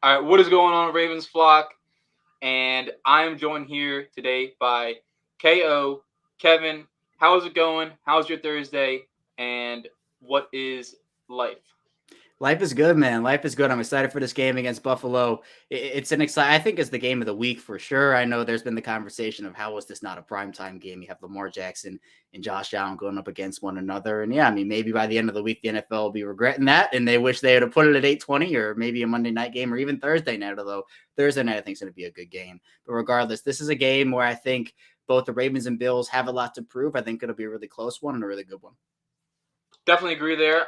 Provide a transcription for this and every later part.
All right, what is going on, Ravens flock? And I am joined here today by KO, Kevin. How is it going? How's your Thursday? And what is life? Life is good, man. Life is good. I'm excited for this game against Buffalo. It's an exciting. I think it's the game of the week for sure. I know there's been the conversation of how is this not a primetime game? You have Lamar Jackson and Josh Allen going up against one another, and yeah, I mean maybe by the end of the week the NFL will be regretting that, and they wish they would have put it at 8:20 or maybe a Monday night game or even Thursday night. Although Thursday night I think is going to be a good game. But regardless, this is a game where I think both the Ravens and Bills have a lot to prove. I think it'll be a really close one and a really good one. Definitely agree there.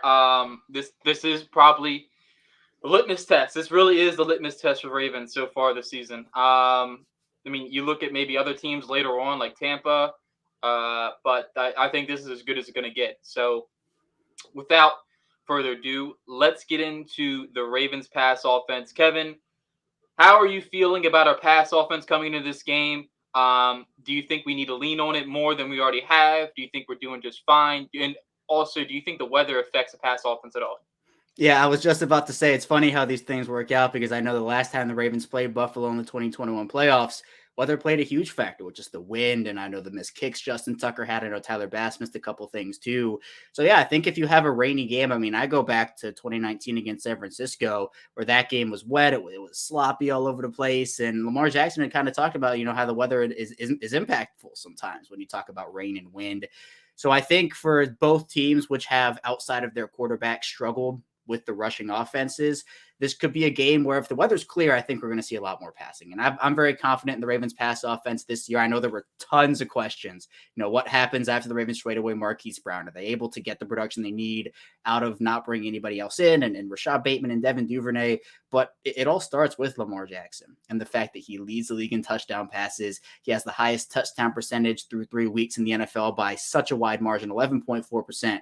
This is probably the litmus test. This really is the litmus test for Ravens so far this season. I mean, you look at maybe other teams later on, like Tampa, but I think this is as good as it's going to get. So, without further ado, let's get into the Ravens pass offense. Kevin, how are you feeling about our pass offense coming into this game? Do you think we need to lean on it more than we already have? Do you think we're doing just fine? And also, do you think the weather affects the pass offense at all? Yeah, I was just about to say it's funny how these things work out because I know the last time the Ravens played Buffalo in the 2021 playoffs, weather played a huge factor with just the wind, and I know the missed kicks Justin Tucker had. I know Tyler Bass missed a couple things too. So yeah, I think if you have a rainy game, I mean, I go back to 2019 against San Francisco where that game was wet, it was sloppy all over the place, and Lamar Jackson had kind of talked about how the weather is impactful sometimes when you talk about rain and wind. So I think for both teams, which have outside of their quarterback struggled with the rushing offenses, this could be a game where if the weather's clear, I think we're going to see a lot more passing. And I'm very confident in the Ravens pass offense this year. I know there were tons of questions. What happens after the Ravens trade away Marquise Brown? Are they able to get the production they need out of not bringing anybody else in and Rashad Bateman and Devin Duvernay? But it all starts with Lamar Jackson and the fact that he leads the league in touchdown passes. He has the highest touchdown percentage through 3 weeks in the NFL by such a wide margin, 11.4%.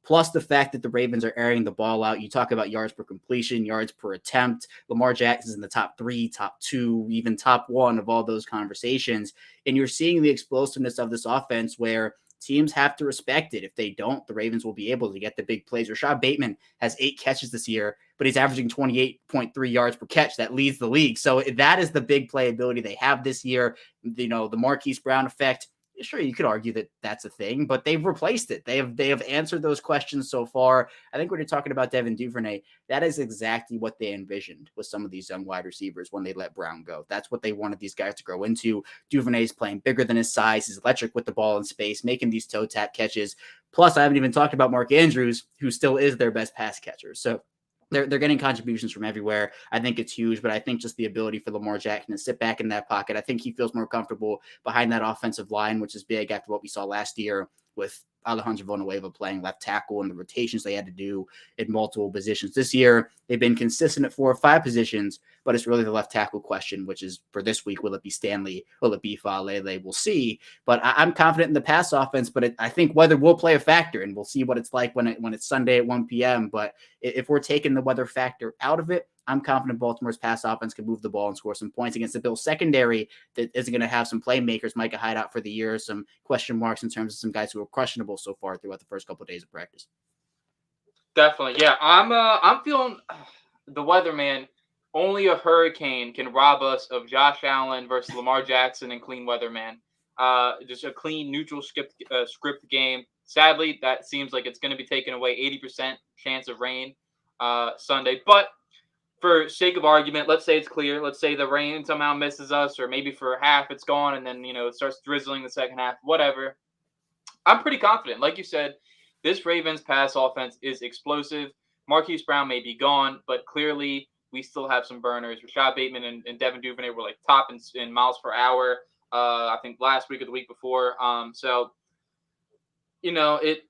Plus the fact that the Ravens are airing the ball out. You talk about yards per completion, yards per attempt. Lamar Jackson's in the top three, top two, even top one of all those conversations. And you're seeing the explosiveness of this offense where teams have to respect it. If they don't, the Ravens will be able to get the big plays. Rashad Bateman has 8 catches this year, but he's averaging 28.3 yards per catch. That leads the league. So that is the big playability they have this year. The Marquise Brown effect. Sure, you could argue that that's a thing, but they've replaced it. They have answered those questions so far. I think when you're talking about Devin Duvernay, that is exactly what they envisioned with some of these young wide receivers when they let Brown go. That's what they wanted these guys to grow into. Duvernay's playing bigger than his size. He's electric with the ball in space, making these toe tap catches. Plus, I haven't even talked about Mark Andrews, who still is their best pass catcher. So they're getting contributions from everywhere. I think it's huge, but I think just the ability for Lamar Jackson to sit back in that pocket, I think he feels more comfortable behind that offensive line, which is big after what we saw last year with Alejandro Villanueva playing left tackle and the rotations they had to do in multiple positions. This year, they've been consistent at 4 or 5 positions, but it's really the left tackle question, which is for this week, will it be Stanley? Will it be Falele? We'll see. But I'm confident in the pass offense, but I think weather will play a factor, and we'll see what it's like when it's Sunday at 1 p.m. But if we're taking the weather factor out of it, I'm confident Baltimore's pass offense can move the ball and score some points against the Bills secondary that isn't going to have some playmakers. Micah Hyde out for the year, some question marks in terms of some guys who are questionable so far throughout the first couple of days of practice. Definitely, yeah. I'm feeling the weather, man. Only a hurricane can rob us of Josh Allen versus Lamar Jackson and clean weather, man. Just a clean, neutral script game. Sadly, that seems like it's going to be taken away. 80% chance of rain Sunday. But for sake of argument, let's say it's clear. Let's say the rain somehow misses us, or maybe for half it's gone, and then it starts drizzling the second half. Whatever. I'm pretty confident. Like you said, this Ravens pass offense is explosive. Marquise Brown may be gone, but clearly we still have some burners. Rashad Bateman and Devin Duvernay were like top in miles per hour. I think last week or the week before. So it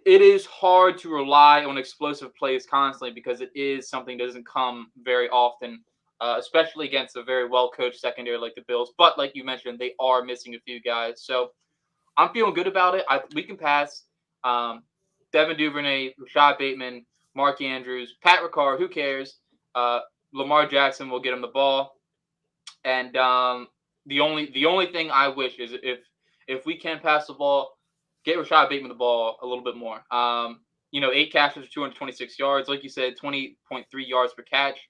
is hard to rely on explosive plays constantly because it is something that doesn't come very often. Especially against a very well coached secondary like the Bills. But like you mentioned, they are missing a few guys. So I'm feeling good about it. We can pass um, Devin Duvernay, Rashad Bateman, Mark Andrews, Pat Ricard. Who cares? Uh, Lamar Jackson will get him the ball. And the only thing I wish is if we can pass the ball, get Rashad Bateman the ball a little bit more. 8 catches for 226 yards. Like you said, 20.3 yards per catch.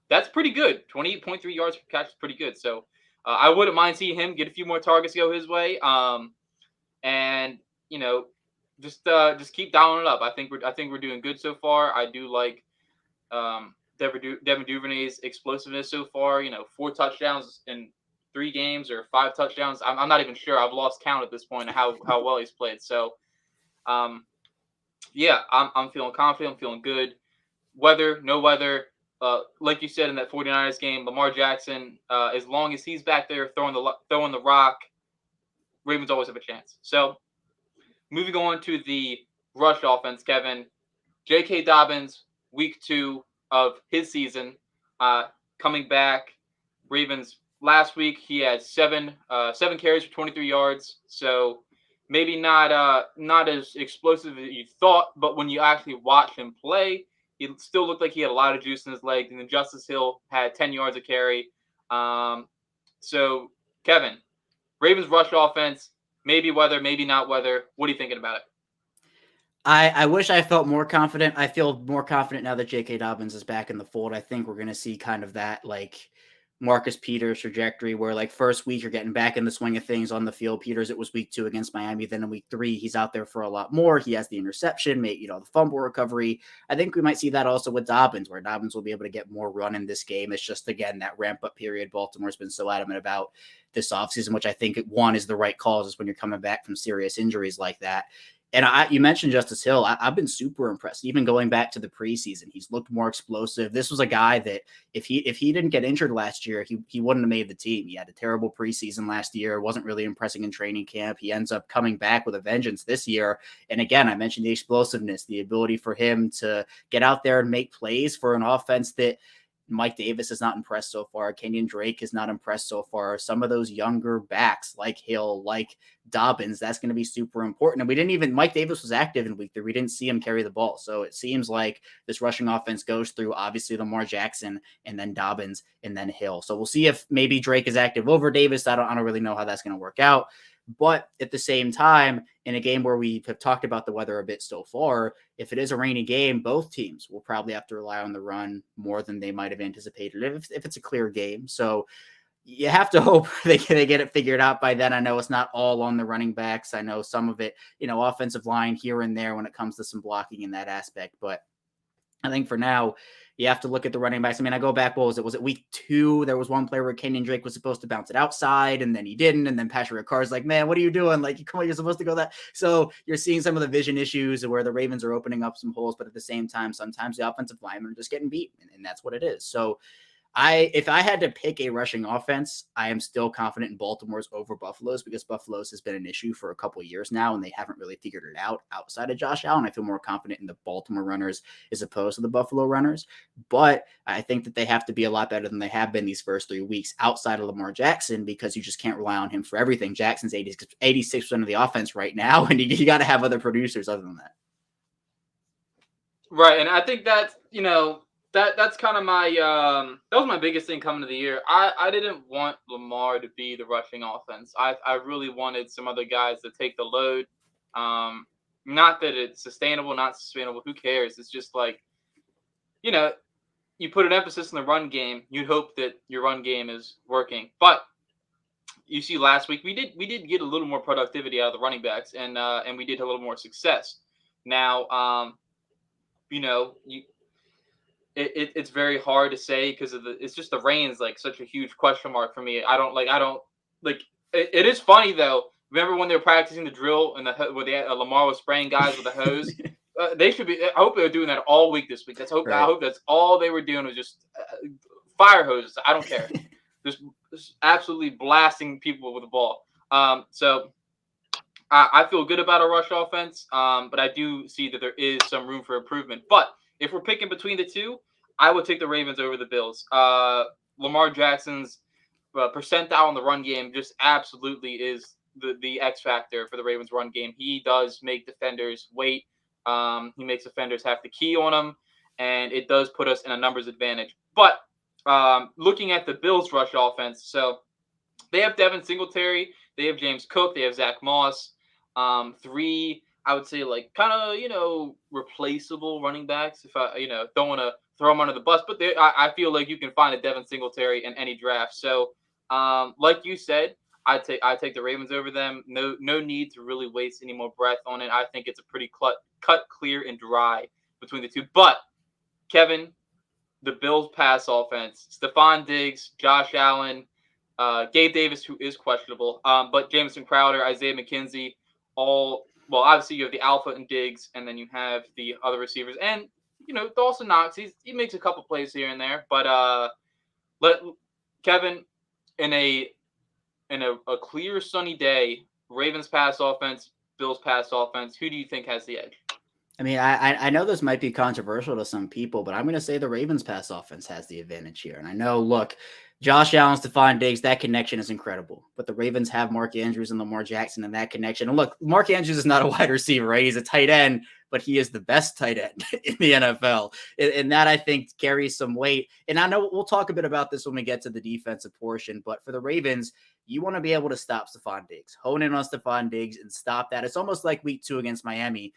That's pretty good. 28.3 yards per catch is pretty good. So I wouldn't mind seeing him get a few more targets go his way. And you know, just keep dialing it up. I think we're doing good so far. I do like Devin Duvernay's explosiveness so far. 4 touchdowns in 3 games or 5 touchdowns. I'm not even sure. I've lost count at this point of how well he's played. So um, yeah, I'm feeling confident. I'm feeling good. Weather, no weather. Like you said in that 49ers game, Lamar Jackson, as long as he's back there throwing the rock, Ravens always have a chance. So moving on to the rush offense, Kevin. J.K. Dobbins, week 2 of his season, coming back. Ravens last week he had seven carries for 23 yards. So maybe not as explosive as you thought, but when you actually watch him play, he still looked like he had a lot of juice in his legs. And then Justice Hill had 10 yards of carry. So Kevin, Ravens rush offense, maybe weather, maybe not weather. What are you thinking about it? I wish I felt more confident. I feel more confident now that J.K. Dobbins is back in the fold. I think we're going to see kind of that like Marcus Peters trajectory where like first week you're getting back in the swing of things on the field. Peters, it was week 2 against Miami. Then in week 3, he's out there for a lot more. He has the interception, the fumble recovery. I think we might see that also with Dobbins, where Dobbins will be able to get more run in this game. It's just, again, that ramp up period Baltimore's been so adamant about this offseason, which I think one is the right call is when you're coming back from serious injuries like that. And you mentioned Justice Hill. I've been super impressed. Even going back to the preseason, he's looked more explosive. This was a guy that if he didn't get injured last year, he wouldn't have made the team. He had a terrible preseason last year. Wasn't really impressing in training camp. He ends up coming back with a vengeance this year. And again, I mentioned the explosiveness, the ability for him to get out there and make plays for an offense that Mike Davis is not impressed so far. Kenyon Drake is not impressed so far. Some of those younger backs like Hill, like Dobbins, that's going to be super important. And Mike Davis was active in week 3. We didn't see him carry the ball. So it seems like this rushing offense goes through obviously Lamar Jackson and then Dobbins and then Hill. So we'll see if maybe Drake is active over Davis. I don't really know how that's going to work out. But at the same time, in a game where we have talked about the weather a bit so far, if it is a rainy game, both teams will probably have to rely on the run more than they might have anticipated if it's a clear game. So you have to hope they get it figured out by then. I know it's not all on the running backs. I know some of it, offensive line here and there when it comes to some blocking in that aspect. But I think for now, you have to look at the running backs. I mean, I go back, what was it? Was it week 2? There was one player where Kenyon Drake was supposed to bounce it outside, and then he didn't. And then Patrick Ricard's like, man, what are you doing? Like, come on, you're supposed to go that. So you're seeing some of the vision issues where the Ravens are opening up some holes, but at the same time, sometimes the offensive linemen are just getting beat, and that's what it is. So if I had to pick a rushing offense, I am still confident in Baltimore's over Buffalo's because Buffalo's has been an issue for a couple of years now, and they haven't really figured it out outside of Josh Allen. I feel more confident in the Baltimore runners as opposed to the Buffalo runners, but I think that they have to be a lot better than they have been these first 3 weeks outside of Lamar Jackson because you just can't rely on him for everything. Jackson's 86% of the offense right now, and you got to have other producers other than that. Right, and I think that's that's kind of my that was my biggest thing coming to the year. I didn't want Lamar to be the rushing offense. I really wanted some other guys to take the load. Not that it's sustainable, not sustainable. Who cares? It's just like you put an emphasis on the run game. You'd hope that your run game is working, but you see last week we did get a little more productivity out of the running backs, and we did have a little more success. Now, you it's very hard to say because it's just the rain's like such a huge question mark for me. I don't like it is funny though. Remember when they were practicing the drill and where Lamar was spraying guys with a hose? They should be. I hope they're doing that all week this week. Right. I hope that's all they were doing was just fire hoses. I don't care, just absolutely blasting people with the ball. So I feel good about our rush offense, but I do see that there is some room for improvement. But if we're picking between the two, I would take the Ravens over the Bills. Lamar Jackson's percentile in the run game just absolutely is the X factor for the Ravens run game. He does make defenders wait. He makes defenders have to key on him, and it does put us in a numbers advantage. But looking at the Bills rush offense, so they have Devin Singletary, they have James Cook, they have Zach Moss, 3 I would say like kind of replaceable running backs. If I don't want to throw them under the bus, but I feel like you can find a Devin Singletary in any draft. So like you said, I take the Ravens over them. No need to really waste any more breath on it. I think it's a pretty cut clear and dry between the two. But Kevin, the Bills pass offense, Stephon Diggs, Josh Allen, Gabe Davis, who is questionable, but Jamison Crowder, Isaiah McKenzie, all well, obviously you have the Alpha and Diggs, and then you have the other receivers, and Dawson Knox, he makes a couple plays here and there, but let Kevin in a clear sunny day, Ravens pass offense, Bills pass offense. Who do you think has the edge? I mean, I know this might be controversial to some people, but I'm going to say the Ravens pass offense has the advantage here. And I know, look, Josh Allen, Stephon Diggs, that connection is incredible. But the Ravens have Mark Andrews and Lamar Jackson in that connection. And look, Mark Andrews is not a wide receiver, right? He's a tight end, but he is the best tight end in the NFL. And that, I think, carries some weight. And I know we'll talk a bit about this when we get to the defensive portion. But for the Ravens, you want to be able to stop Stephon Diggs. Hone in on Stephon Diggs and stop that. It's almost like week 2 against Miami.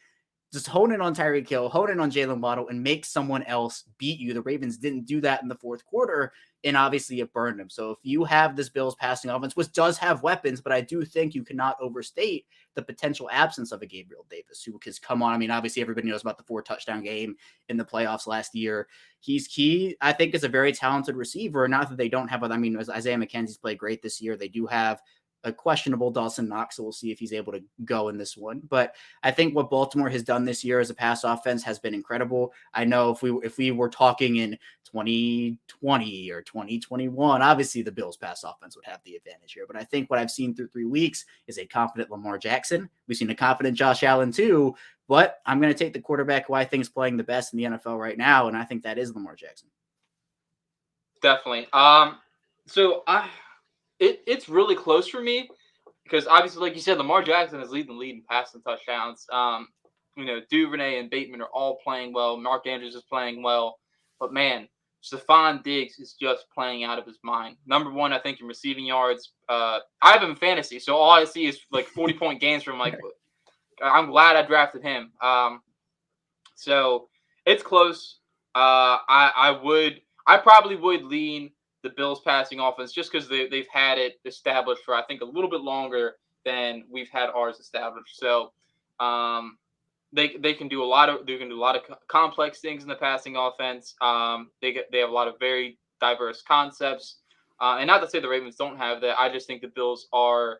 Just hone in on Tyreek Hill, hone in on Jalen Waddle, and make someone else beat you. The Ravens didn't do that in the fourth quarter, and obviously it burned them. So if you have this Bills passing offense, which does have weapons, but I do think you cannot overstate the potential absence of a Gabriel Davis, who has come on. I mean, obviously everybody knows about the 4-touchdown game in the playoffs last year. He, I think, is a very talented receiver. Not that they don't have, I mean, Isaiah McKenzie's played great this year. They do have a questionable Dawson Knox, so we'll see if he's able to go in this one. But I think what Baltimore has done this year as a pass offense has been incredible. I know if we were talking in 2020 or 2021, obviously the Bills pass offense would have the advantage here. But I think what I've seen through 3 weeks is a confident Lamar Jackson. We've seen a confident Josh Allen too, but I'm going to take the quarterback who I think is playing the best in the NFL right now, and I think that is Lamar Jackson. Definitely. It's really close for me because obviously, like you said, Lamar Jackson is leading the lead in passing touchdowns. Duvernay and Bateman are all playing well. Mark Andrews is playing well. But man, Stephon Diggs is just playing out of his mind. Number one, I think, in receiving yards. I have him in fantasy, so all I see is like 40-point games from like. I'm glad I drafted him. So it's close. I probably would lean the Bills passing offense just because they've had it established for I think a little bit longer than we've had ours established. So they can do a lot of complex things in the passing offense. They have a lot of very diverse concepts, and not to say the Ravens don't have that. I just think the Bills are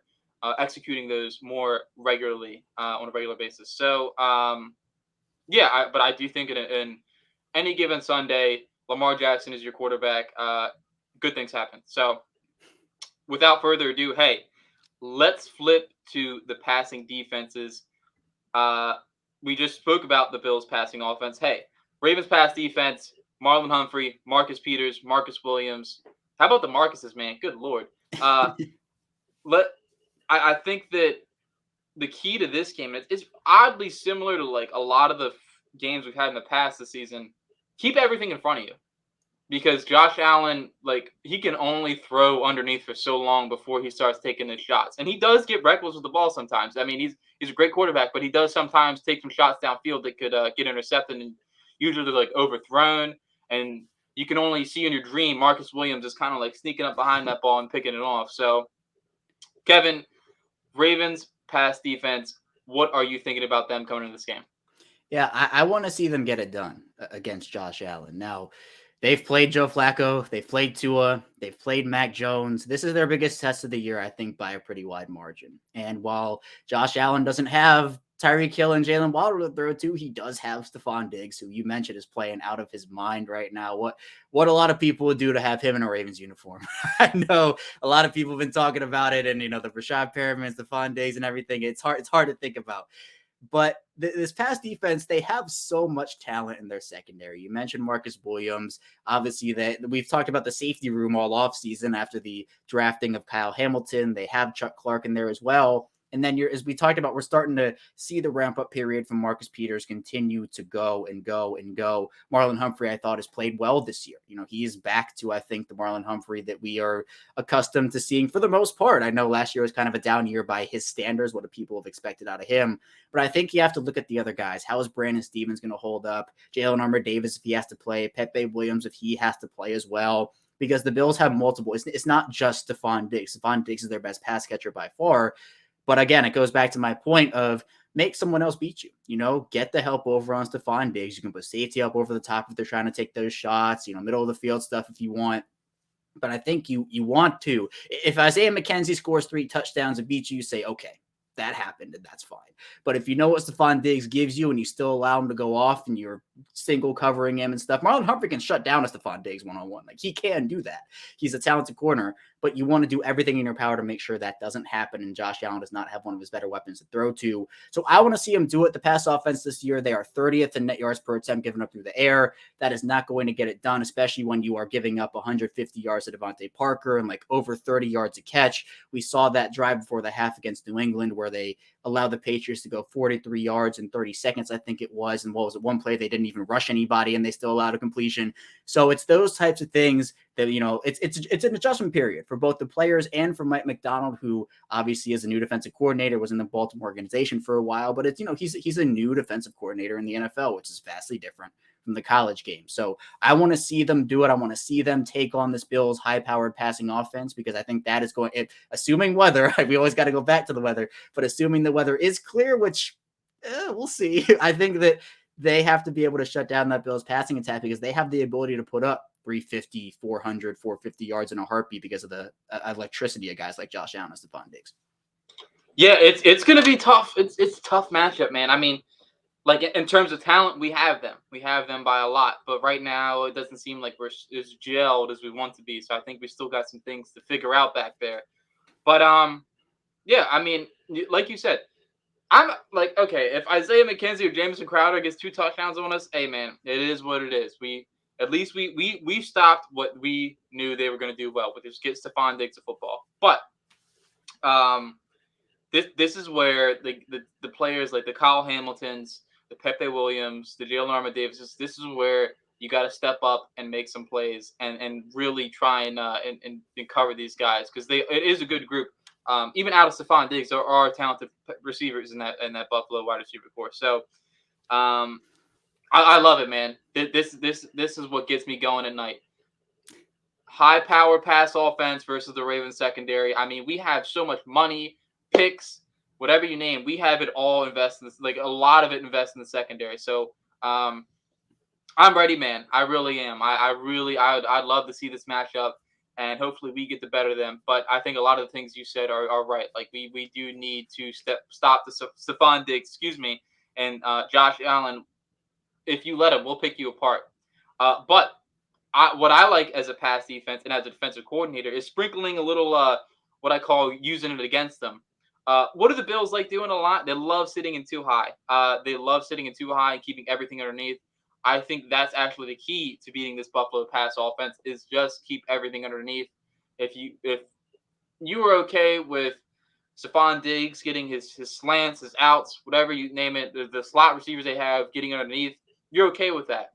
executing those more regularly on a regular basis. So but I do think in any given Sunday, Lamar Jackson is your quarterback. Good things happen. So without further ado, hey, let's flip to the passing defenses. We just spoke about the Bills passing offense. Hey, Ravens pass defense, Marlon Humphrey, Marcus Peters, Marcus Williams. How about the Marcuses, man? Good Lord. I think that the key to this game is oddly similar to like a lot of the games we've had in the past this season. Keep everything in front of you. Because Josh Allen, like, he can only throw underneath for so long before he starts taking his shots. And he does get reckless with the ball sometimes. I mean, he's a great quarterback, but he does sometimes take some shots downfield that could get intercepted, and usually they're, like, overthrown. And you can only see in your dream Marcus Williams is kind of, like, sneaking up behind that ball and picking it off. So, Kevin, Ravens pass defense, what are you thinking about them coming into this game? Yeah, I want to see them get it done against Josh Allen. Now, they've played Joe Flacco, they've played Tua, they've played Mac Jones. This is their biggest test of the year, I think, by a pretty wide margin. And while Josh Allen doesn't have Tyreek Hill and Jalen Waddle to throw to, he does have Stephon Diggs, who you mentioned is playing out of his mind right now. What a lot of people would do to have him in a Ravens uniform. I know a lot of people have been talking about it, and the Rashad Perriman, Stephon Diggs, and everything. It's hard to think about. But this pass defense, they have so much talent in their secondary. You mentioned Marcus Williams. Obviously, that we've talked about the safety room all offseason after the drafting of Kyle Hamilton. They have Chuck Clark in there as well. And then as we talked about, we're starting to see the ramp up period from Marcus Peters continue to go and go and go. Marlon Humphrey, I thought, has played well this year. He is back to, I think, the Marlon Humphrey that we are accustomed to seeing for the most part. I know last year was kind of a down year by his standards, what do people have expected out of him. But I think you have to look at the other guys. How is Brandon Stevens going to hold up? Jalen Armour-Davis, if he has to play. Pepe Williams, if he has to play as well. Because the Bills have multiple. It's not just Stephon Diggs. Stephon Diggs is their best pass catcher by far. But again, it goes back to my point of make someone else beat you. Get the help over on Stephon Diggs. You can put safety up over the top if they're trying to take those shots, middle of the field stuff if you want. But I think you want to. If Isaiah McKenzie scores 3 touchdowns and beats you, you say, okay, that happened and that's fine. But if you know what Stephon Diggs gives you and you still allow him to go off and you're single covering him and stuff, Marlon Humphrey can shut down a Stephon Diggs one-on-one. Like, he can do that. He's a talented corner, but you want to do everything in your power to make sure that doesn't happen, and Josh Allen does not have one of his better weapons to throw to. So I want to see him do it. The pass offense this year, they are 30th in net yards per attempt given up through the air. That is not going to get it done, especially when you are giving up 150 yards to Devontae Parker and like over 30 yards a catch. We saw that drive before the half against New England where they allowed the Patriots to go 43 yards in 30 seconds, I think it was. And what was it? One play, they didn't even rush anybody and they still allowed a completion. So it's those types of things that, it's an adjustment period for both the players and for Mike Macdonald, who obviously is a new defensive coordinator, was in the Baltimore organization for a while, but it's, he's a new defensive coordinator in the NFL, which is vastly different from the college game. So I want to see them do it. I want to see them take on this Bills high-powered passing offense, because I think that is going, assuming weather, we always got to go back to the weather, but assuming the weather is clear, which we'll see. I think that they have to be able to shut down that Bills passing attack, because they have the ability to put up 350, 400, 450 yards in a heartbeat because of the electricity of guys like Josh Allen and Stephon Diggs. Yeah, it's going to be tough. It's a tough matchup, man. I mean, like, in terms of talent, we have them. We have them by a lot. But right now, it doesn't seem like we're as gelled as we want to be. So I think we still got some things to figure out back there. But, yeah, I mean, like you said, I'm like, okay, if Isaiah McKenzie or Jamison Crowder gets 2 touchdowns on us, hey, man, it is what it is. At least we stopped what we knew they were going to do well, which is get Stephon Diggs to football. But this is where the players like the Kyle Hamiltons, the Pepe Williams, the Jalen Armour-Davis, this is where you got to step up and make some plays and really try and cover these guys, because it is a good group. Even out of Stephon Diggs, there are talented receivers in that Buffalo wide receiver corps. So I love it, man. This is what gets me going at night. High power pass offense versus the Ravens secondary. I mean, we have so much money, picks, whatever you name. We have it all invested, like a lot of it invested in the secondary. So I'm ready, man. I really am. I'd love to see this matchup, and hopefully we get the better of them. But I think a lot of the things you said are right. Like, we do need to stop the Stephon Diggs, and Josh Allen. If you let him, we'll pick you apart. But what I like as a pass defense and as a defensive coordinator is sprinkling a little what I call using it against them. What do the Bills like doing a lot? They love sitting in too high. They love sitting in too high and keeping everything underneath. I think that's actually the key to beating this Buffalo pass offense, is just keep everything underneath. If you are okay with Stephon Diggs getting his slants, his outs, whatever you name it, the slot receivers they have getting underneath, you're okay with that.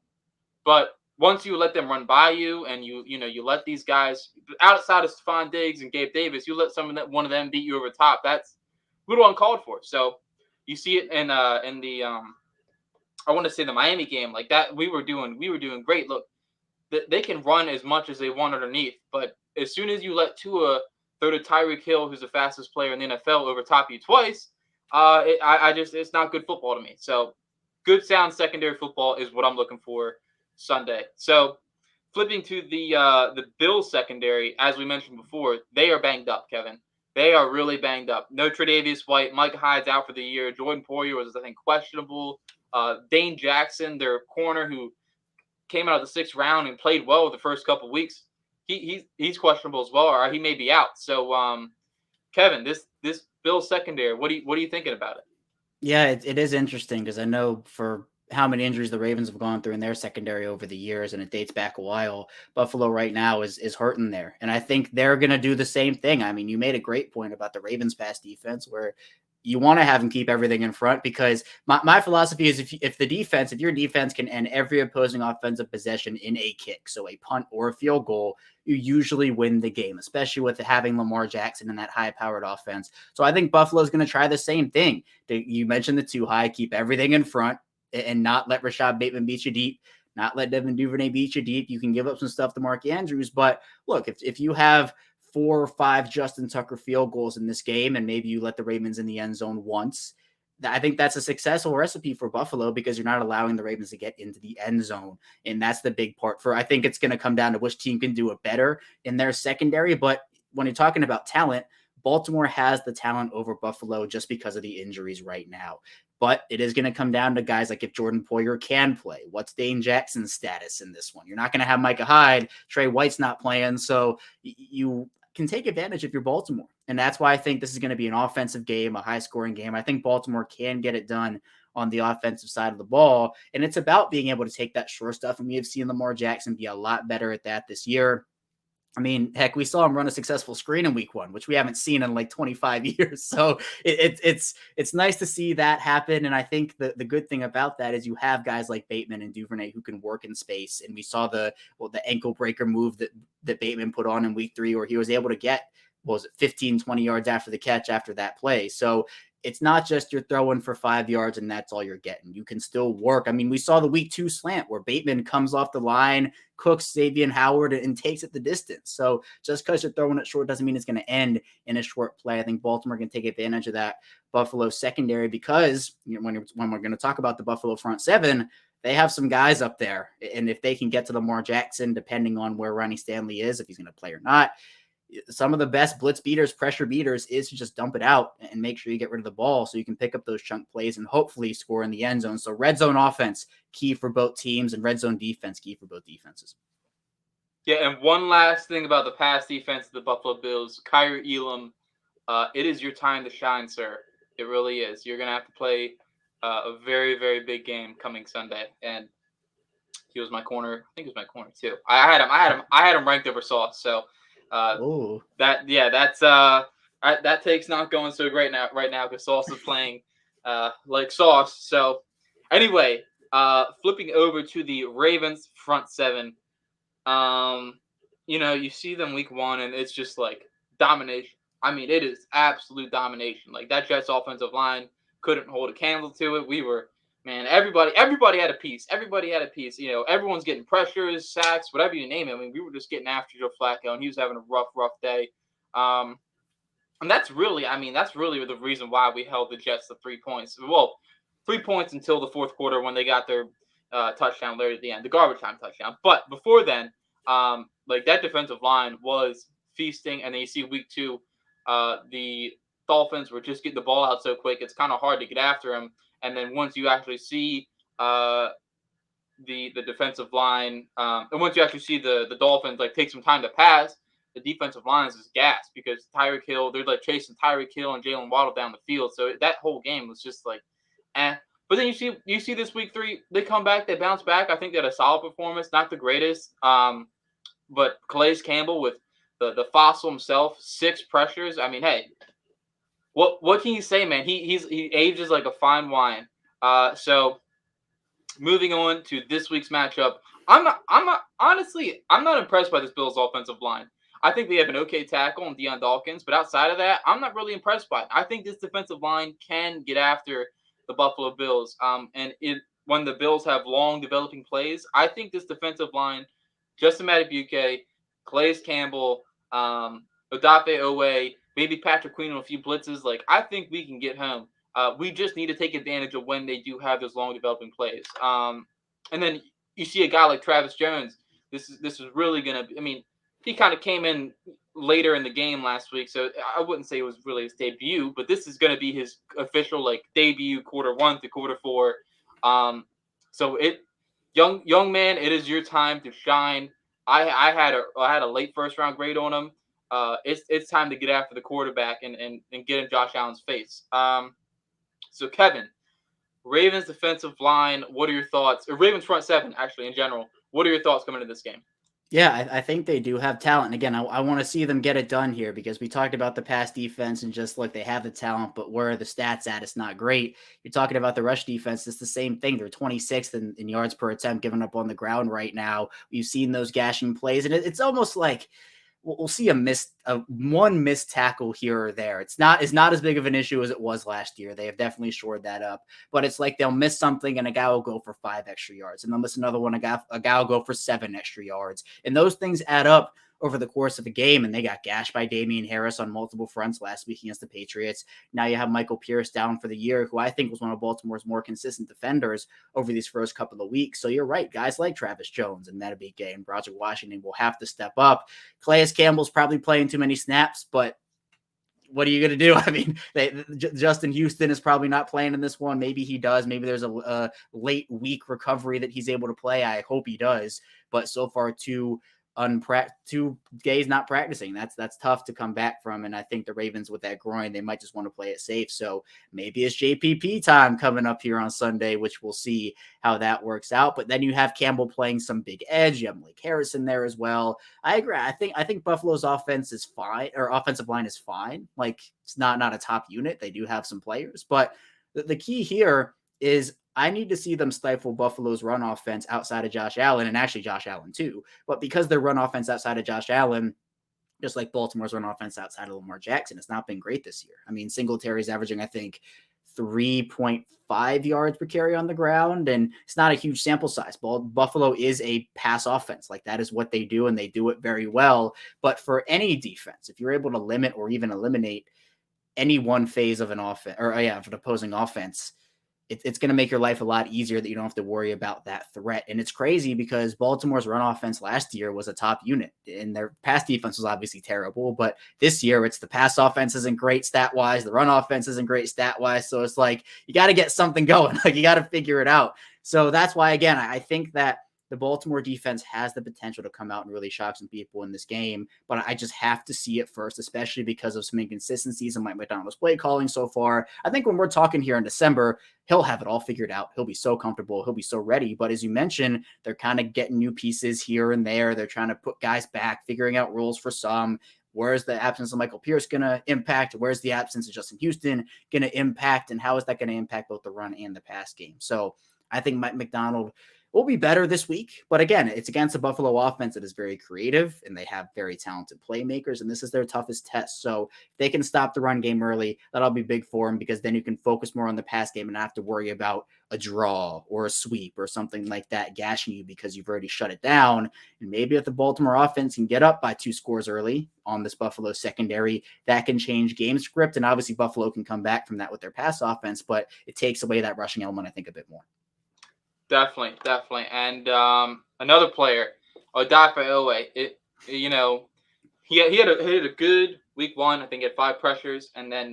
But once you let them run by you, and you let these guys outside of Stephon Diggs and Gabe Davis, you let one of them beat you over the top, that's a little uncalled for. So you see it in the I want to say the Miami game, like that we were doing great. Look, they can run as much as they want underneath, but as soon as you let Tua throw to Tyreek Hill, who's the fastest player in the NFL, over top of you twice, it's not good football to me. So good sound secondary football is what I'm looking for Sunday. So flipping to the Bills secondary, as we mentioned before, they are banged up, Kevin. They are really banged up. No Tre'Davious White. Mike Hyde's out for the year. Jordan Poyer was, I think, questionable. Dane Jackson, their corner, who came out of the 6th round and played well the first couple of weeks, he's questionable as well, or he may be out. So, Kevin, this Bills secondary, what are you thinking about it? Yeah, it is interesting, because I know for how many injuries the Ravens have gone through in their secondary over the years, and it dates back a while. Buffalo right now is hurting there, and I think they're going to do the same thing. I mean, you made a great point about the Ravens pass defense, where you want to have them keep everything in front, because my philosophy is if your defense can end every opposing offensive possession in a kick, so a punt or a field goal, you usually win the game, especially with having Lamar Jackson in that high-powered offense. So I think Buffalo's going to try the same thing. You mentioned the too high, keep everything in front and not let Rashad Bateman beat you deep, not let Devin Duvernay beat you deep. You can give up some stuff to Mark Andrews, but look, if you have 4 or 5 Justin Tucker field goals in this game, and maybe you let the Ravens in the end zone once, I think that's a successful recipe for Buffalo, because you're not allowing the Ravens to get into the end zone. And that's the big part I think it's going to come down to which team can do it better in their secondary. But when you're talking about talent, Baltimore has the talent over Buffalo just because of the injuries right now. But it is going to come down to guys like if Jordan Poyer can play. What's Dane Jackson's status in this one? You're not going to have Micah Hyde. Trey White's not playing. So you can take advantage if you're Baltimore. And that's why I think this is going to be an offensive game, a high-scoring game. I think Baltimore can get it done on the offensive side of the ball. And it's about being able to take that short stuff. And we have seen Lamar Jackson be a lot better at that this year. I mean, heck, we saw him run a successful screen in week 1, which we haven't seen in like 25 years. So it's nice to see that happen. And I think the good thing about that is you have guys like Bateman and Duvernay who can work in space. And we saw the ankle breaker move that Bateman put on in week 3, where he was able to get, 15, 20 yards after the catch after that play. So it's not just you're throwing for 5 yards and that's all you're getting. You can still work. I mean, we saw the week 2 slant where Bateman comes off the line, cooks Xavier Howard, and takes it the distance. So just because you're throwing it short doesn't mean it's going to end in a short play. I think Baltimore can take advantage of that Buffalo secondary, because when we're going to talk about the Buffalo front 7, they have some guys up there. And if they can get to Lamar Jackson, depending on where Ronnie Stanley is, if he's going to play or not, some of the best blitz beaters, pressure beaters, is to just dump it out and make sure you get rid of the ball so you can pick up those chunk plays and hopefully score in the end zone. So red zone offense, key for both teams, and red zone defense, key for both defenses. Yeah, and one last thing about the pass defense of the Buffalo Bills, Kyer Elam, it is your time to shine, sir. It really is. You're going to have to play a very, very big game coming Sunday. And he was my corner. I think he was my corner too. I had him ranked over Sauce. So that takes not going so great right now because Sauce is playing like Sauce. So anyway, flipping over to the Ravens front 7. You see them week 1 and it's just like domination. I mean, it is absolute domination. Like that Jets offensive line couldn't hold a candle to it. We were, man, everybody had a piece. Everybody had a piece. Everyone's getting pressures, sacks, whatever you name it. I mean, we were just getting after Joe Flacco, and he was having a rough day. And that's really the reason why we held the Jets to 3 points. Well, 3 points until the fourth quarter when they got their touchdown later at the end, the garbage time touchdown. But before then, like that defensive line was feasting. And then you see week 2, the Dolphins were just getting the ball out so quick, it's kind of hard to get after them. And then once you actually see the defensive line, and once you actually see the Dolphins like take some time to pass, the defensive line is gassed because Tyreek Hill, they're like chasing Tyreek Hill and Jalen Waddle down the field. So that whole game was just like, eh. But then you see this week 3, they come back, they bounce back. I think they had a solid performance, not the greatest. But Calais Campbell with the fossil himself, 6 pressures. I mean, hey, what can you say, man? He ages like a fine wine. So moving on to this week's matchup, I'm not impressed by this Bills offensive line. I think they have an okay tackle in Deion Dawkins, but outside of that, I'm not really impressed by it. I think this defensive line can get after the Buffalo Bills. When the Bills have long developing plays, I think this defensive line, Justin Madubuike, Calais Campbell, Odafe Owe, maybe Patrick Queen on a few blitzes, like I think we can get home. We just need to take advantage of when they do have those long developing plays. And then you see a guy like Travis Jones. This is really gonna be, I mean, he kind of came in later in the game last week, so I wouldn't say it was really his debut, but this is going to be his official like debut quarter 1 to quarter 4. So young man, it is your time to shine. I had a late first round grade on him. It's time to get after the quarterback and get in Josh Allen's face. So Kevin, Ravens defensive line, what are your thoughts? Or Ravens front 7, actually, in general. What are your thoughts coming into this game? Yeah, I think they do have talent. And again, I want to see them get it done here because we talked about the pass defense and just look, they have the talent, but where are the stats at? It's not great. You're talking about the rush defense. It's the same thing. They're 26th in yards per attempt given up on the ground right now. You've seen those gashing plays, and it's almost like we'll see one missed tackle here or there. It's not as big of an issue as it was last year. They have definitely shored that up, but it's like they'll miss something and a guy will go for 5 extra yards, and they'll miss another one. A guy will go for 7 extra yards, and those things add up over the course of a game. And they got gashed by Damian Harris on multiple fronts last week against the Patriots. Now you have Michael Pierce down for the year, who I think was one of Baltimore's more consistent defenders over these first couple of weeks. So you're right. Guys like Travis Jones and Matabike and Broderick Washington will have to step up. Calais Campbell's probably playing too many snaps, but what are you going to do? I mean, Justin Houston is probably not playing in this one. Maybe he does. Maybe there's a late week recovery that he's able to play. I hope he does. But so far, 2 days not practicing. That's tough to come back from. And I think the Ravens with that groin, they might just want to play it safe. So maybe it's JPP time coming up here on Sunday, which we'll see how that works out. But then you have Campbell playing some big edge. You have Malik Harris in there as well. I agree. I think Buffalo's offense is fine, or offensive line is fine. Like, it's not a top unit. They do have some players, but the key here is I need to see them stifle Buffalo's run offense outside of Josh Allen, and actually Josh Allen too. But because their run offense outside of Josh Allen, just like Baltimore's run offense outside of Lamar Jackson, it's not been great this year. I mean, Singletary's averaging, I think, 3.5 yards per carry on the ground, and it's not a huge sample size. Buffalo is a pass offense. Like, that is what they do, and they do it very well. But for any defense, if you're able to limit or even eliminate any one phase of an offense, of an opposing offense, it's going to make your life a lot easier that you don't have to worry about that threat. And it's crazy because Baltimore's run offense last year was a top unit, and their pass defense was obviously terrible. But this year, it's the pass offense isn't great stat wise, the run offense isn't great stat wise. So it's like you got to get something going. Like, you got to figure it out. So that's why, again, I think that the Baltimore defense has the potential to come out and really shock some people in this game, but I just have to see it first, especially because of some inconsistencies in Mike McDonald's play calling so far. I think when we're talking here in December, he'll have it all figured out. He'll be so comfortable. He'll be so ready. But as you mentioned, they're kind of getting new pieces here and there. They're trying to put guys back, figuring out rules for some. Where's the absence of Michael Pierce going to impact? Where's the absence of Justin Houston going to impact? And how is that going to impact both the run and the pass game? So I think Mike McDonald will be better this week. But again, it's against a Buffalo offense that is very creative, and they have very talented playmakers, and this is their toughest test. So if they can stop the run game early, that'll be big for them, because then you can focus more on the pass game and not have to worry about a draw or a sweep or something like that gashing you because you've already shut it down. And maybe if the Baltimore offense can get up by 2 scores early on this Buffalo secondary, that can change game script. And obviously Buffalo can come back from that with their pass offense, but it takes away that rushing element, I think, a bit more. Definitely. And another player, Odafe Owe. He had a good week 1. I think he had 5 pressures, and then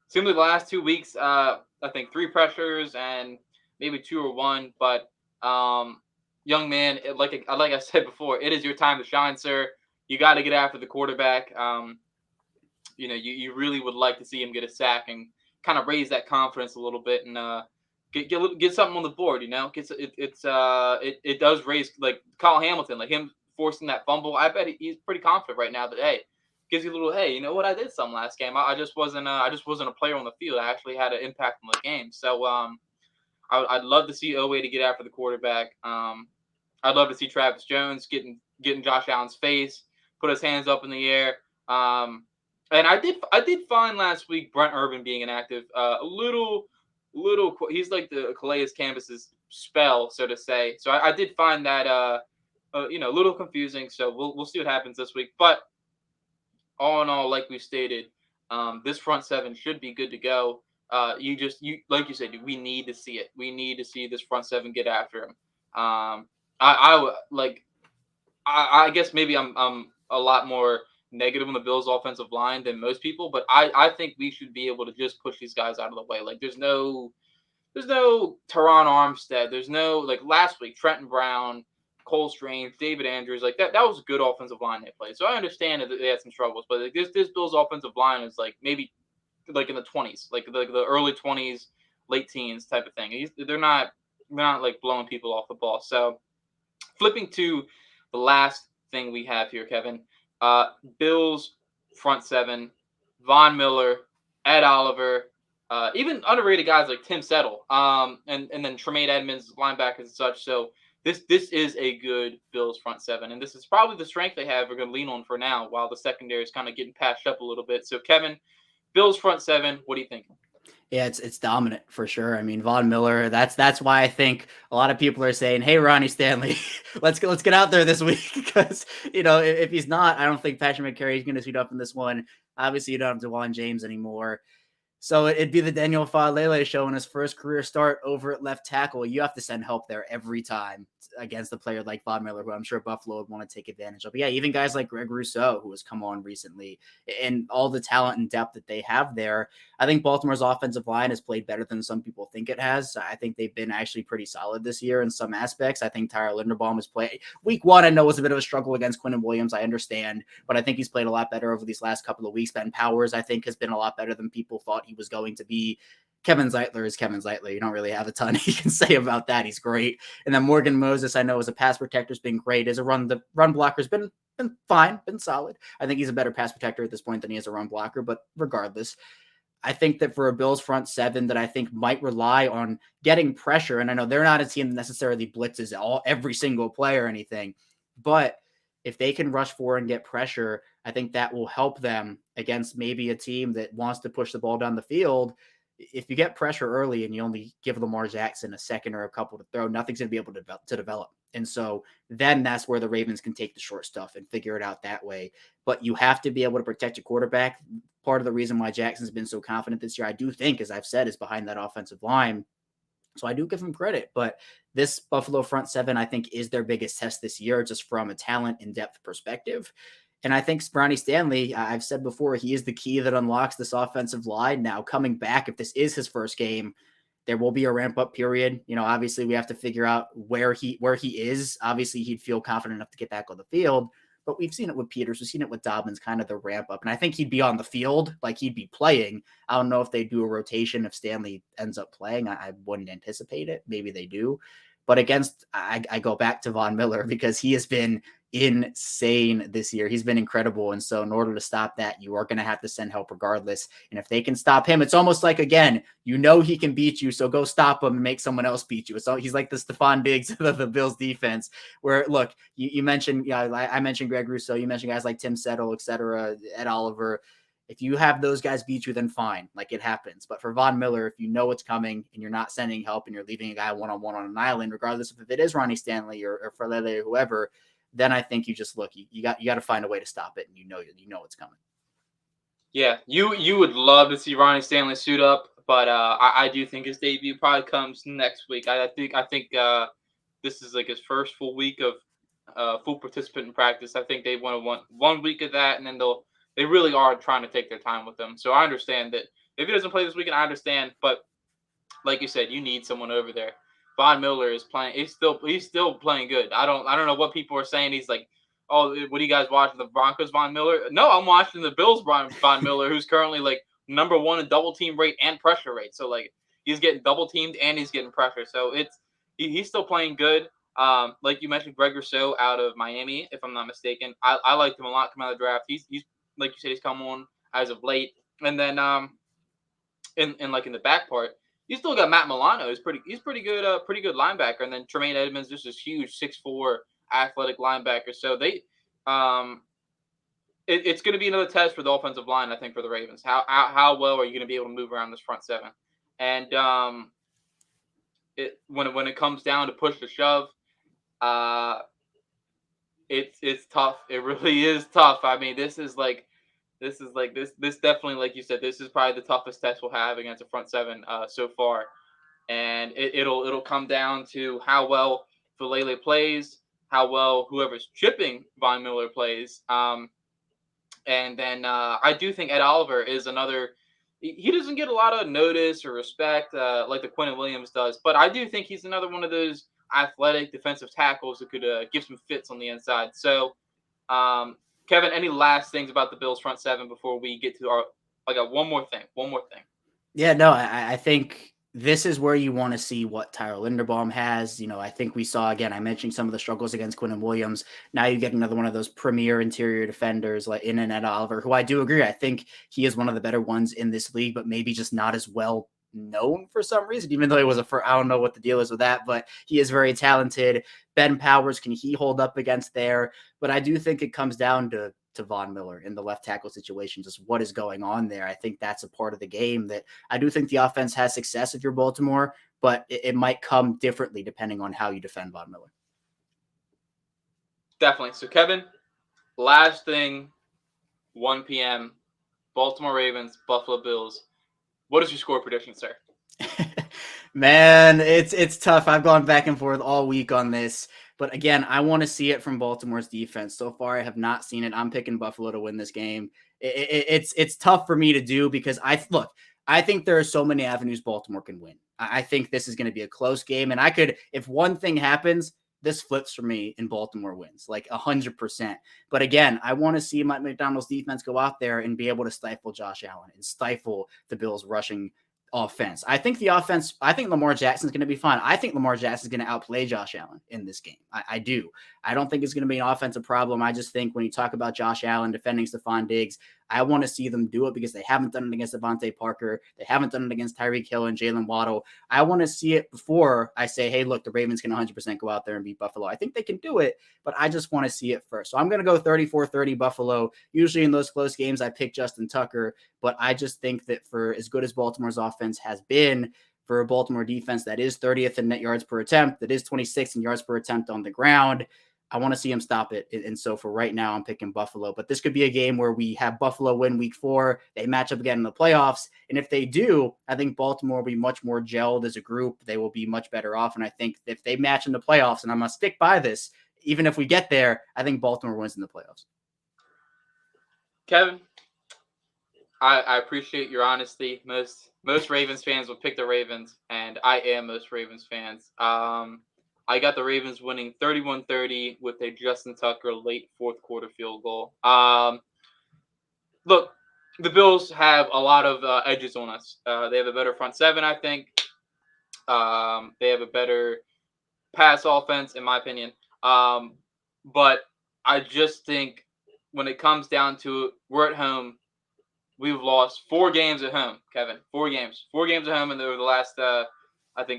seemed like the last 2 weeks, I think 3 pressures and maybe 2 or 1. But young man, like I said before, it is your time to shine, sir. You got to get after the quarterback. You really would like to see him get a sack and kind of raise that confidence a little bit, and get something on the board. It does raise, like Kyle Hamilton, like him forcing that fumble. I bet he's pretty confident right now that, hey, gives you a little, hey, you know what, I did some last game. I just wasn't a player on the field. I actually had an impact on the game. So I'd love to see Owe to get after the quarterback. I'd love to see Travis Jones getting Josh Allen's face, put his hands up in the air. And I did find last week Brent Urban being inactive a little. He's like the Calais Canvas's spell, so to say. So I did find that a little confusing. So we'll see what happens this week. But all in all, like we stated, this front 7 should be good to go. You like you said, we need to see it. We need to see this front 7 get after him. I guess maybe I'm a lot more negative on the Bills' offensive line than most people, but I think we should be able to just push these guys out of the way. Like, there's no Teron Armstead. There's no, like, last week, Trenton Brown, Cole Strange, David Andrews. Like, that was a good offensive line they played. So I understand that they had some struggles, but like, this Bills' offensive line is like maybe like in the 20s, like the early 20s, late teens type of thing. They're not like blowing people off the ball. So flipping to the last thing we have here, Kevin. Bills front seven, Von Miller, Ed Oliver, even underrated guys like Tim Settle, and then Tremaine Edmonds, linebackers and such. So this is a good Bills front seven, and this is probably the strength they have. We're going to lean on for now, while the secondary is kind of getting patched up a little bit. So Kevin, Bills front seven, what do you think? Yeah, it's dominant for sure. I mean, Von Miller. That's why I think a lot of people are saying, "Hey, Ronnie Stanley, let's get out there this week." Because if he's not, I don't think Patrick McCary is going to suit up in this one. Obviously, you don't have DeJuan James anymore. So it'd be the Daniel Falele show in his first career start over at left tackle. You have to send help there every time against a player like Von Miller, who I'm sure Buffalo would want to take advantage of. But yeah, even guys like Greg Rousseau, who has come on recently, and all the talent and depth that they have there. I think Baltimore's offensive line has played better than some people think it has. I think they've been actually pretty solid this year in some aspects. I think Tyler Linderbaum has played week one. I know was a bit of a struggle against Quinnen Williams. I understand, but I think he's played a lot better over these last couple of weeks. Ben Powers, I think, has been a lot better than people thought he was going to be. Kevin Zeitler is Kevin Zeitler. You don't really have a ton he can say about that. He's great. And then Morgan Moses, I know, as a pass protector, has been great. As a run blocker's been fine, been solid. I think he's a better pass protector at this point than he is a run blocker. But regardless, I think that for a Bills front seven that I think might rely on getting pressure, and I know they're not a team that necessarily blitzes every single play or anything, but if they can rush forward and get pressure, I think that will help them against maybe a team that wants to push the ball down the field. If you get pressure early and you only give Lamar Jackson a second or a couple to throw, nothing's going to be able to develop. And so then that's where the Ravens can take the short stuff and figure it out that way. But you have to be able to protect your quarterback. Part of the reason why Jackson's been so confident this year, I do think, as I've said, is behind that offensive line. So I do give him credit. But this Buffalo front seven, I think, is their biggest test this year, just from a talent and depth perspective. And I think Brownie Stanley, I've said before, he is the key that unlocks this offensive line. Now, coming back, if this is his first game, there will be a ramp up period. Obviously we have to figure out where he is. Obviously he'd feel confident enough to get back on the field, but we've seen it with Peters. We've seen it with Dobbins, kind of the ramp up. And I think he'd be on the field, like he'd be playing. I don't know if they do a rotation if Stanley ends up playing. I wouldn't anticipate it. Maybe they do. But I go back to Von Miller because he has been insane this year. He's been incredible. And so in order to stop that, you are going to have to send help regardless. And if they can stop him, it's almost like, again, he can beat you. So go stop him and make someone else beat you. So he's like the Stephon Diggs of the Bills defense, where look, you mentioned, I mentioned Greg Rousseau, you mentioned guys like Tim Settle, et cetera, Ed Oliver. If you have those guys beat you, then fine, like it happens. But for Von Miller, if you know it's coming and you're not sending help and you're leaving a guy one-on-one on an island, regardless of if it is Ronnie Stanley or Falele or whoever, then I think you just look, you got to find a way to stop it, and you know it's coming. Yeah, you would love to see Ronnie Stanley suit up, but I do think his debut probably comes next week. I think this is like his first full week of full participant in practice. I think they want 1 week of that, and then they really are trying to take their time with him. So I understand that if he doesn't play this weekend, I understand. But like you said, you need someone over there. Von Miller is playing. He's still playing good. I don't know what people are saying. He's like, oh, what are you guys watching? The Broncos Von Miller? No, I'm watching the Bills Von Miller, who's currently like number one in double team rate and pressure rate. So like he's getting double teamed and he's getting pressure. So he's still playing good. Like you mentioned, Greg Rousseau out of Miami, if I'm not mistaken. I liked him a lot coming out of the draft. He's like you said, he's come on as of late. And then in like in the back part, you still got Matt Milano. He's pretty good, pretty good linebacker. And then Tremaine Edmonds, just this huge 6'4" athletic linebacker. So it's going to be another test for the offensive line, I think, for the Ravens. How well are you going to be able to move around this front seven? And when it comes down to push to shove, it's tough. It really is tough. I mean, this definitely, like you said, this is probably the toughest test we'll have against a front seven so far. And it'll come down to how well Falele plays, how well whoever's chipping Von Miller plays. And then I do think Ed Oliver is another. He doesn't get a lot of notice or respect like the Quinnen Williams does, but I do think he's another one of those athletic defensive tackles that could give some fits on the inside. So, Kevin, any last things about the Bills front seven before we get to our? I got one more thing. Yeah, no, I think this is where you want to see what Tyler Linderbaum has. I think we saw, again, I mentioned some of the struggles against Quinnen Williams. Now you get another one of those premier interior defenders like in and Ed Oliver, who I do agree. I think he is one of the better ones in this league, but maybe just not as well known for some reason, even though he was I don't know what the deal is with that, but he is very talented. Ben Powers, can he hold up against there? But I do think it comes down to Von Miller in the left tackle situation, just what is going on there. I think that's a part of the game that I do think the offense has success if you're Baltimore, but it might come differently depending on how you defend Von Miller. Definitely. So, Kevin, last thing, 1 p.m., Baltimore Ravens, Buffalo Bills. What is your score prediction, sir? Man, it's tough. I've gone back and forth all week on this. But again, I want to see it from Baltimore's defense. So far, I have not seen it. I'm picking Buffalo to win this game. It's tough for me to do because I think there are so many avenues Baltimore can win. I think this is going to be a close game. And if one thing happens, this flips for me and Baltimore wins like 100%. But again, I want to see Mike McDonald's defense go out there and be able to stifle Josh Allen and stifle the Bills' rushing offense. I think Lamar Jackson's going to be fine. I think Lamar Jackson's going to outplay Josh Allen in this game. I do. I don't think it's going to be an offensive problem. I just think when you talk about Josh Allen defending Stephon Diggs, I want to see them do it because they haven't done it against Devontae Parker. They haven't done it against Tyreek Hill and Jalen Waddle. I want to see it before I say, hey, look, the Ravens can 100% go out there and beat Buffalo. I think they can do it, but I just want to see it first. So I'm going to go 34-30 Buffalo. Usually in those close games, I pick Justin Tucker, but I just think that for as good as Baltimore's offense has been, for a Baltimore defense that is 30th in net yards per attempt, that is 26th in yards per attempt on the ground, I want to see him stop it. And so for right now, I'm picking Buffalo. But this could be a game where we have Buffalo win week 4. They match up again in the playoffs. And if they do, I think Baltimore will be much more gelled as a group. They will be much better off. And I think if they match in the playoffs, and I'm going to stick by this, even if we get there, I think Baltimore wins in the playoffs. Kevin, I appreciate your honesty. Most Ravens fans will pick the Ravens, and I am most Ravens fans. I got the Ravens winning 31-30 with a Justin Tucker late fourth quarter field goal. Look, the Bills have a lot of edges on us. They have a better front seven, I think. They have a better pass offense, in my opinion. But I just think when it comes down to it, we're at home. We've lost 4 games at home, Kevin. 4 games. 4 games at home in the last,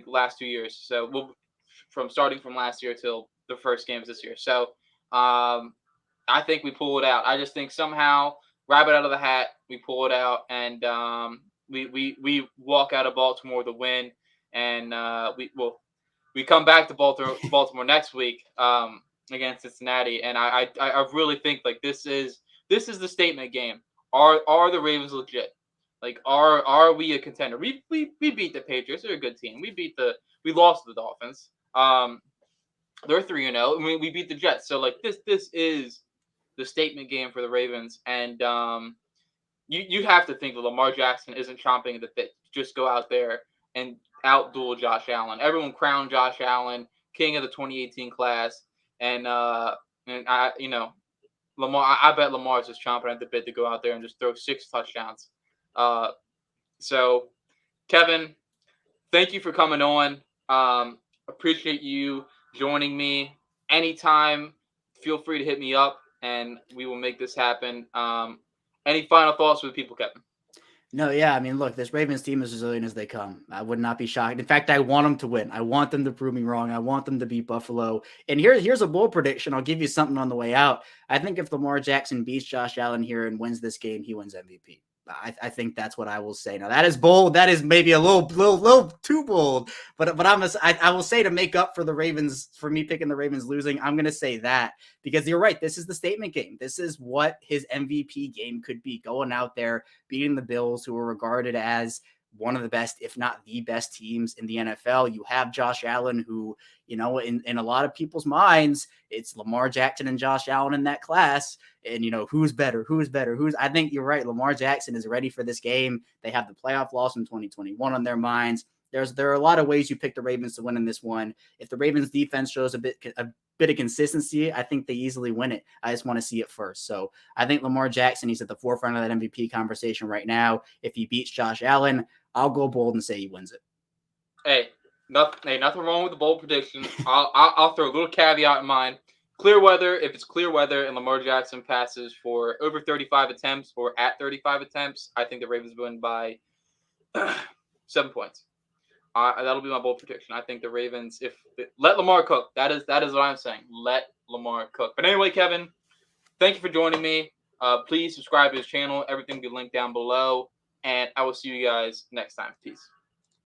last 2 years. So starting from last year till the first games this year. So I think we pull it out. I just think somehow, rabbit out of the hat, we pull it out, and we walk out of Baltimore with a win, and we come back to Baltimore next week against Cincinnati, and I really think like this is the statement game. Are the Ravens legit? Like are we a contender? We beat the Patriots. They're a good team. We lost to the Dolphins. They're 3-0. We beat the Jets. So like this is the statement game for the Ravens, and you have to think that Lamar Jackson isn't chomping at the bit. Just go out there and outduel Josh Allen. Everyone crowned Josh Allen king of the 2018 class, and Lamar. I bet Lamar's just chomping at the bit to go out there and just throw 6 touchdowns. So, Kevin, thank you for coming on. Appreciate you joining me. Anytime, feel free to hit me up, and we will make this happen. Any final thoughts for the people, Kevin? No, yeah. I mean, look, this Ravens team is resilient as they come. I would not be shocked. In fact, I want them to win. I want them to prove me wrong. I want them to beat Buffalo. And here's a bold prediction. I'll give you something on the way out. I think if Lamar Jackson beats Josh Allen here and wins this game, he wins MVP. I think that's what I will say. Now that is bold. That is maybe a little too bold. But I will say, to make up for the Ravens, for me picking the Ravens losing, I'm going to say that, because you're right. This is the statement game. This is what his MVP game could be, going out there, beating the Bills, who are regarded as one of the best, if not the best teams in the NFL. You have Josh Allen, who, in a lot of people's minds, it's Lamar Jackson and Josh Allen in that class. And, who's better? I think you're right. Lamar Jackson is ready for this game. They have the playoff loss in 2021 on their minds. There are a lot of ways you pick the Ravens to win in this one. If the Ravens defense shows a bit of consistency, I think they easily win it. I just want to see it first. So I think Lamar Jackson, he's at the forefront of that MVP conversation right now. If he beats Josh Allen, I'll go bold and say he wins it. Hey, nothing wrong with the bold prediction. I'll throw a little caveat in mine. Clear weather. If it's clear weather and Lamar Jackson passes for over 35 attempts or at 35 attempts, I think the Ravens win by 7 points. That'll be my bold prediction. I think the Ravens, let Lamar cook. That is what I'm saying. Let Lamar cook. But anyway, Kevin, thank you for joining me. Please subscribe to his channel. Everything will be linked down below. And I will see you guys next time. Peace.